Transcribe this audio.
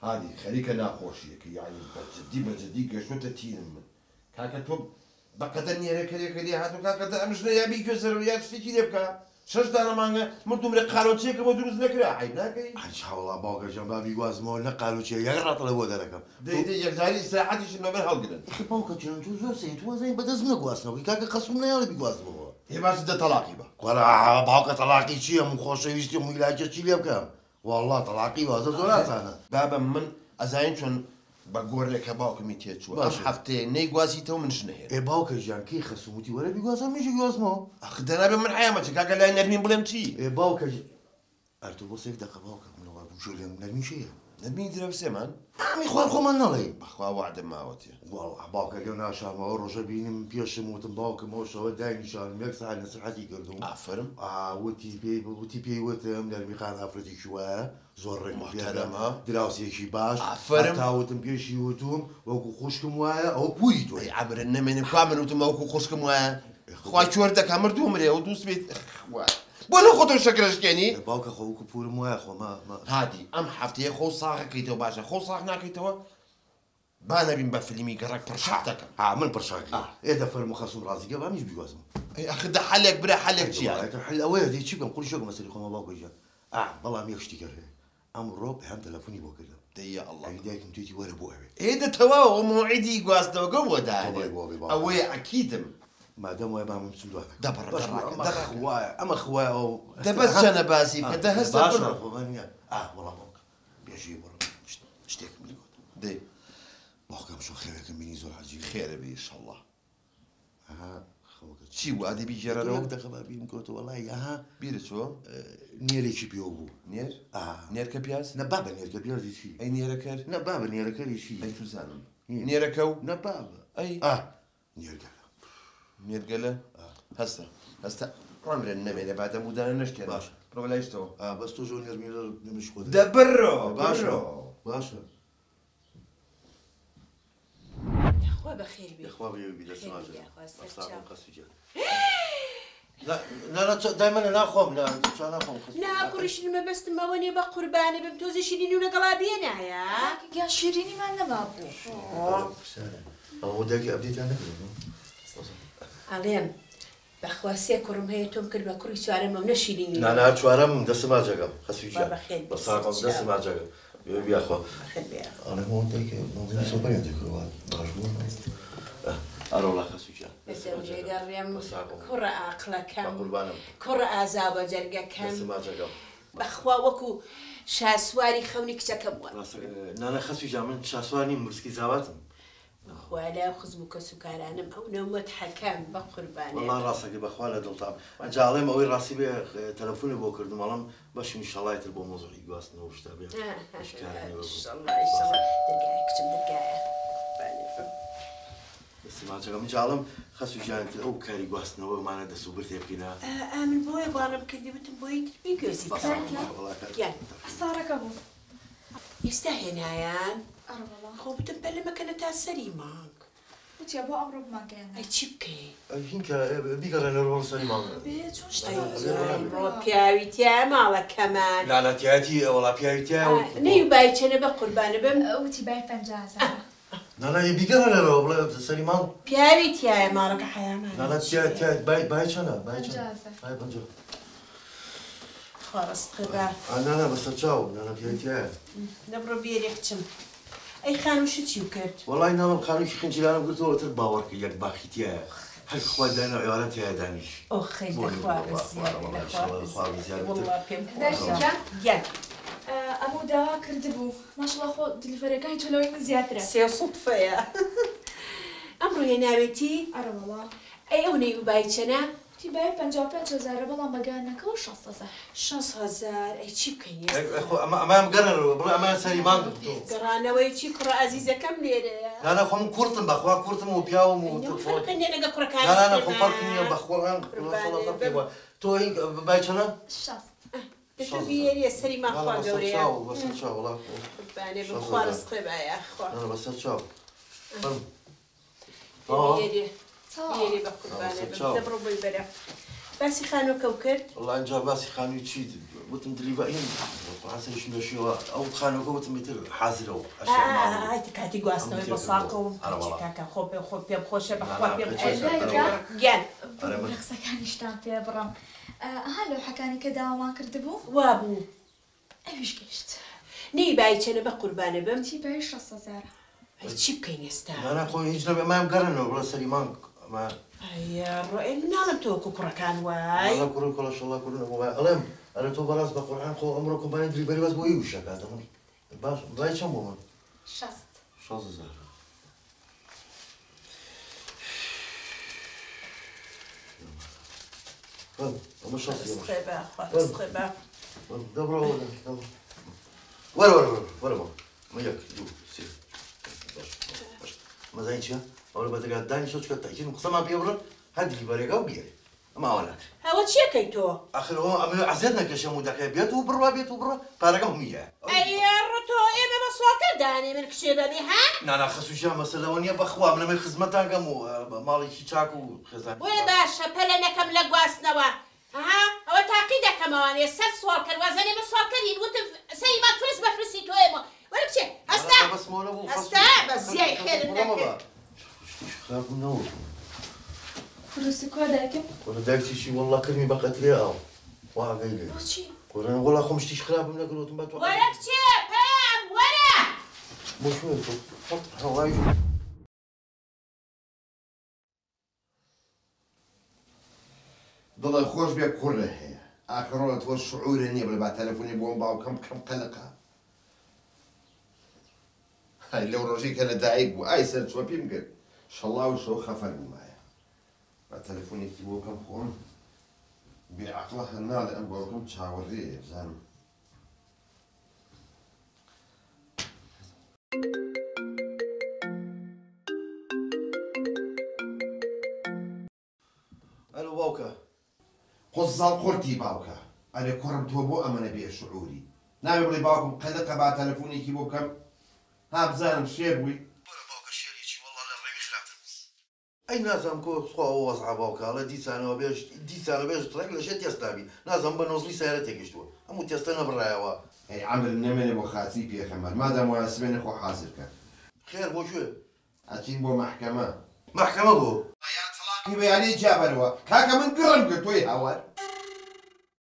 هذه خليك ناخوشيك يعني بجدي قشوت تينم كاكتب بقدر نيرك كلي هاتو كاكدا مش لا يبي كسر ويا شتي لبكا شش دانا مانغا مردوم رقالو تشيك مدروز نكرا عيب ناكي ان شاء الله باوكا جنبابي غازمو نقالو شي يغرط له ودرك دي يجاري ساعتي شنو بالهلقدن اخي باوكا جن تو زور سين تو زين بدزنا غواسنا كاكا قسمنا يا ربي غازمو هي باش ده طلاقي با ولا باوكا طلاقي شي مو خوش يستي مو علاج شي لبكا والله طلاقي وهذا زورات انا بابا من ازاين شون بقول لك باوك ميتيت شو ام حفتي ني غوازيتو من شنهير اي باوكا جان كي خصمتي ولا بيغازم مش غازمو اخدنا من حيامتك كاكا لا نرمي بلمتي اي باوكا ارتو بوسيك دقه باوكا من غاب شو لهم نرمي شي نرمي درب سيمان عمي خوار خمنا لي بخوا وعد ما وتي والله باوكا لنا شام ورجا بيني بيش موت باوكا موش وداني شان ميكس على نصيحتي كردو افرم وتي بي وتم نرمي خان افرتي شويه زور محترمه دراسي شي باش افرم تاوتم بيشي وتوم وكو خوشكم وايا او بويتو اي عبر النمن كامل وتم وكو خوشكم وايا خوا شوردك امر دومري ودوس بيت ولا خطر شكرش كاني باوكا خو كبور مويا خو ما هادي ام حفتي خو صاغ كيتو باشا خو صاغ ناكيتو بانا بين بفيلمي قراك برشاتك من برشاك ايه ده فيلم خاصم راسي قبل مش بيوازم اي اخذ حلك برا حلك شي يعني حل اوي هذه شي بنقول شو مسالي خو ما باوكا جا والله ما يشتكي امر بهم تلفوني بوكلا يا الله ايديك متيتي ولا بو ابي ايه ده توا موعدي قاصده قوه ده اوي اكيد ما دام ويا بام مسدوها دبر خوايا اما خوايا او ده بس انا باسي كده هسه باشا والله بوك بيجي برا اشتيك من دي بوك مش خيرك مني زول عجيب خير بي ان شاء الله خوك شي وادي بيجرى لو ده خبابي مكوت والله يا بيرتو نيري شي بيوبو نير نير كبياس نبابا نير كبياس شي اي نير كر نبابا نير كر شي اي تزانم نير كو نبابا اي نير كر نير قال هسه عمر النبي بعد مدان نشكر باشا برو لا يشتو بس تو جونيور ميلر مش خد دبرو باشا اخوا بخير بي اخوا بي ده سماجه لا لا دائما انا اخوم لا انا اخوم لا كلش لما بس ما وني بقرباني بمتوزي شيرين ونقلابينا يا يا شيريني ما نبابو هو داك ابديت عندك عليم بخواسي كرم هي تمكن بكري سوار ما منشيرين لا شوارم ده سماجه خسويجا بخير بس ده سماجه يا اخو انا هو داك نظن سوبر عندك هو أرولا خسوجا. بس وجه قريم كرة عقله كم. كرة عذاب جرجا كم. بس ما جرجا. بخوا وكو شاسواري خوني كتكبوا. نانا خسوجا من شاسواري مرسكي زاواتم. بخوا لا خزبك سكرانم أو نومت حكام بقربانه. والله راسك بخوا لا دلطام. جالي ما وين راسي به تلفوني بوكر دمالم باش إن شاء الله يتربو موضوع يقاسنا وش تبيه. إن شاء الله دقائق كتب دقائق. بس ما جالم جالم خسوجا أو كاري قاسنا وما ندى سوبر تبكينا. من بوي بارم كذي بتبوي بيجوزي كان. يعني. صارك أبو. يستاهل هايان. والله. هو بتنبل ما كانت السليمانك. وتي أبو أمرب ما كان. أي تشبكي. هينك بيقرأ نروح سليمان. بيت وش أيوة بياوي تيا مالك كمان. لا تياتي ولا بياوي تيا. نيو بايت أنا بقربانة بم. وتي باي فنجازة. لا بيقرأ نروح سليمان. بياوي تيا مالك حيامان. لا تيا باي شنا باي فنجازة. باي بنجو. خلاص خبر. أنا بس تشاو أنا بياوي تيا. نبرو بيريك كم. أي خانو شو تيوكرت؟ والله إنهم خانو شي خنجي أنا قلت له ترباورك ياك باخي تيا. هاي خواد أنا يا ولد تيا دانيش. أخي الأخوة زيادة. والله بيم. يلا. أمو دا كردبو ما شاء الله خو دلفريكا يتولوي من زيادة. سي صدفة يا. أمرو يناويتي؟ والله. أي أوني بايتشنا؟ تي باي 55,000 والله ما قالنا كل 6,000 أي شيء كين أخو أما مقرر بلا أما سليمان. قرانا ويتي كرة عزيزة كم ليرة؟ لا أنا خم كورتم بخوا كورتم وبياو مو. فرق إني أنا كرة كان. لا أنا خم فرق إني بخوا أنا خلاص فرق تو هيك بايتشنا؟ الشاص. تبيني السري ما أخوان قوريا. بس تشاو والله. باني بخوارس قبا يا أخوان. أنا بس تشاو. تبيني. تبيني بقرباني. تبرو بالبرة. باسی خانۆکە کرد والله اینجا باسی خانووی چی وتم دلیڤەرین ڕاستیش نوێشیەوە ئەو خانووەکە وتم ئیتر حازرەوە ئەیتە کاتی گواستنەوەی بە ساڵکە و کاکە خۆ پێم خۆشە بەخوا پێم گیان قسەکانیشتان پێ بڕم ها لەو حەکانی کە داوامان کردبوو وا بوو ئەویش گەشت نی بای چێنە بە قوربانە بم چی بای 600,000 چی بکەین ئێستا نانا خۆی هیچ نەبێ مام گەڕنەوە بڵە سەری مانگ ڕۆئێ ناڵم تۆکو کوڕەکان وای کوڕ کۆڵەشەڵا کوڕنەوە ئەڵێم ئەرە تۆ بەڕاست بە قورئان خۆ ئەمڕۆ کۆمپانیای دلیڤەری بەس بۆ ئەی وشەکاتەمە باش دوای چەند بۆ من 6,000 ئەمە 6,000 دەبڕەوە وەرە ئەمە یەک دوو سێ مەزای چییە؟ ئەوە بەدەگات دانی شۆ چکە تاکیدم قسەمان پێ بڕن هەر دلیڤەریەکە و بیێرێ ئەمە ئەوە ناکرێت ئەوە چیەکەی تۆ؟ ئەخرەوە ئەمە عەزیەت نەکەشە مودەکەی بێت و بڕوا پارەکە هەموویە ئەیڕۆ ئێمە بە سۆکە دانی من کشێ دەبێ ها؟ نانا خەسووشیان مەسەلەوە نییە بەخوا من ئەمەی خزمەتانگەم و ماڵێکی چاک و خێزان وێ باشە پەلە نەکەم لە گواستنەوە ها ئەوە تاقی دەکەمەوانێ سەر سوال کرد وازەنێ مە سوالکەرین وتم سەیما تونست بەفرسی تۆ ئێمە وەرە بچێ هەستا بەزیای خێرم نەکرد خراپبوونەوە کوڕسی کوا دایکم کوڕە دایکیشی وەڵڵا کردمی بە قەترێ ئاو واگەی لێ بۆچی؟ کوڕە وەڵا خۆم شتیش خراپم نەکردوتم بە تۆ وەرە بچێ پێم وەرە بۆ شوێ تۆ هەڵای دڵی خۆش بێ کوڕە هەیە ئاخرۆڵە تۆ شعورە نییە بڵێ با تەلەفۆنی بۆم باوکەم بکەم قەلەقە هەی لەو ڕۆژەی کە لە دایک بوو ئای سەر چوە پێم کرد شەڵاو شەو خەفەر بوومایە با تەلەفۆنێکی بۆ بکەم خۆم بێعەقڵە هەناڵێ ئەم باوکەم چاوەڕێیە بزانم ئەلو باوکە قۆزاڵ قورتی باوکە ئەرێ کوڕم تۆ بۆ ئەمەنە بێشعوری ناوێ بڵێ باوکم قەلەقە با تەلەفۆنێکی بۆ بکەم ها بزانم شێر بووی بۆرە باوکە شێریی وەڵڵا لە ڕێوی خراپتر ئەی نازانم کۆ خوا وەزعا باوکە دیسانەوە بێژ ڕێک لە ژێ تێستابی نازانم بە نۆزلی سیارە تێگەشتووە هەموو تێستە نەبڕایەوە ئەی عەمر نەمێنێ بۆ خاچی پێخەمەر مادام وایە سبێنێ خۆ حازرکە خێر بۆ کوێ ئەچین بۆ مەحکەمە محکەمە بۆ تەلاقی بەیانەی جابەرەوە کاکە من گڕم کرد تۆی هاوار